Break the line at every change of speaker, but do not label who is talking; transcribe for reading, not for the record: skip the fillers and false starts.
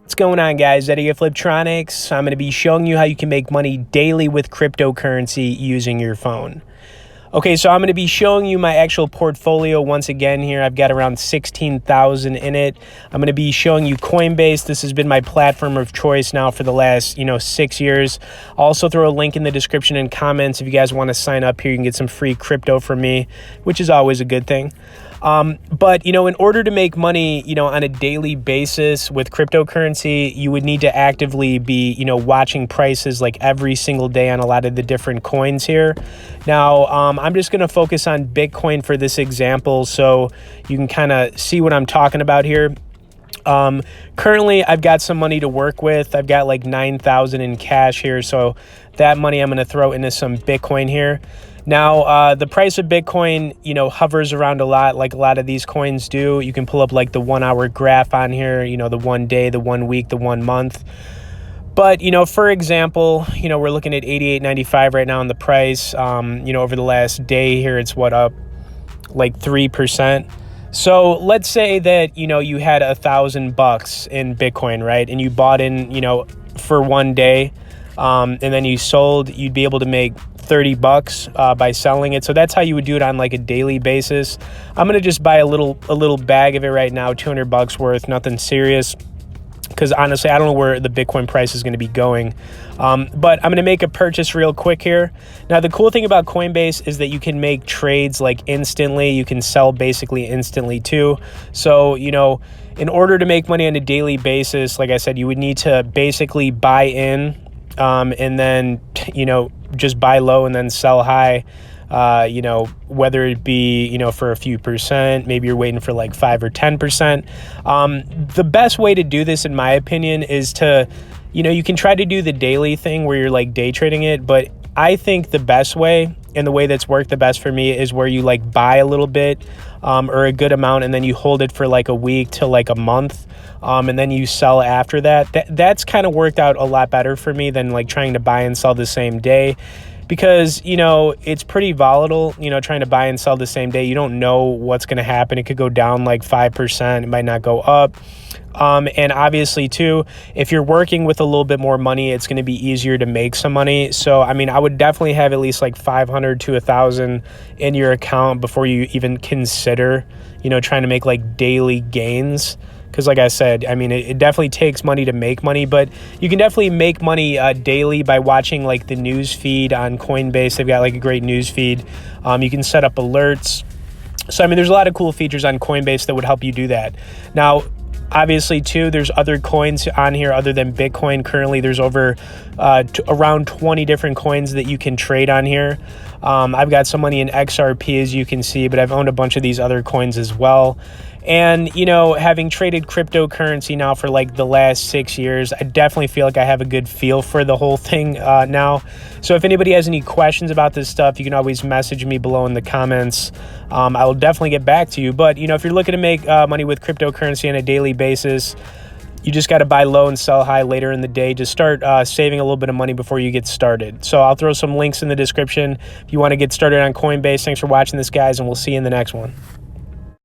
What's going on, guys? Eddie at Fliptroniks. I'm going to be showing you how you can make money daily with cryptocurrency using your phone. Okay, so I'm going to be showing you my actual portfolio once again here. I've got around 16,000 in it. I'm going to be showing you Coinbase. This has been my platform of choice now for the last, 6 years. I'll also throw a link in the description and comments if you guys want to sign up here. You can get some free crypto from me, which is always a good thing. But in order to make money, on a daily basis with cryptocurrency, you would need to actively be, watching prices like every single day on a lot of the different coins here. Now, I'm just going to focus on Bitcoin for this example so you can kind of see what I'm talking about here. Currently, I've got some money to work with. I've got like 9,000 in cash here. So that money I'm going to throw into some Bitcoin here. Now, the price of Bitcoin, hovers around a lot like a lot of these coins do. You can pull up like the 1 hour graph on here, the 1 day, the 1 week, the 1 month. But, for example, we're looking at 88.95 right now in the price. Over the last day here, it's up like 3%. So let's say that, you had $1,000 in Bitcoin, right? And you bought in, for 1 day, and then you sold, you'd be able to make $30 by selling it. So that's how you would do it on like a daily basis. I'm going to just buy a little bag of it right now, $200 worth, nothing serious. Because honestly, I don't know where the Bitcoin price is going to be going. But I'm going to make a purchase real quick here. Now, the cool thing about Coinbase is that you can make trades like instantly. You can sell basically instantly too. So, in order to make money on a daily basis, like I said, you would need to basically buy in and then, just buy low and then sell high. Whether it be, for a few percent, maybe you're waiting for like 5 or 10%. The best way to do this, in my opinion, is to, you can try to do the daily thing where you're like day trading it. But I think the best way, and the way that's worked the best for me, is where you like buy a little bit or a good amount, and then you hold it for like a week to like a month. And then you sell after that. That's kind of worked out a lot better for me than like trying to buy and sell the same day. Because, it's pretty volatile, trying to buy and sell the same day. You don't know what's going to happen. It could go down like 5%. It might not go up. And obviously, too, if you're working with a little bit more money, it's going to be easier to make some money. So, I would definitely have at least like 500 to 1,000 in your account before you even consider, trying to make like daily gains. Because like I said, it definitely takes money to make money, but you can definitely make money daily by watching like the news feed on Coinbase. They've got like a great news feed. You can set up alerts. So, there's a lot of cool features on Coinbase that would help you do that. Now, obviously, too, there's other coins on here other than Bitcoin. Currently, there's over around 20 different coins that you can trade on here. I've got some money in XRP, as you can see, but I've owned a bunch of these other coins as well. And, having traded cryptocurrency now for like the last 6 years, I definitely feel like I have a good feel for the whole thing now. So if anybody has any questions about this stuff, you can always message me below in the comments. I will definitely get back to you. But, if you're looking to make money with cryptocurrency on a daily basis, you just got to buy low and sell high later in the day to start saving a little bit of money before you get started. So I'll throw some links in the description if you want to get started on Coinbase. Thanks for watching this, guys, and we'll see you in the next one.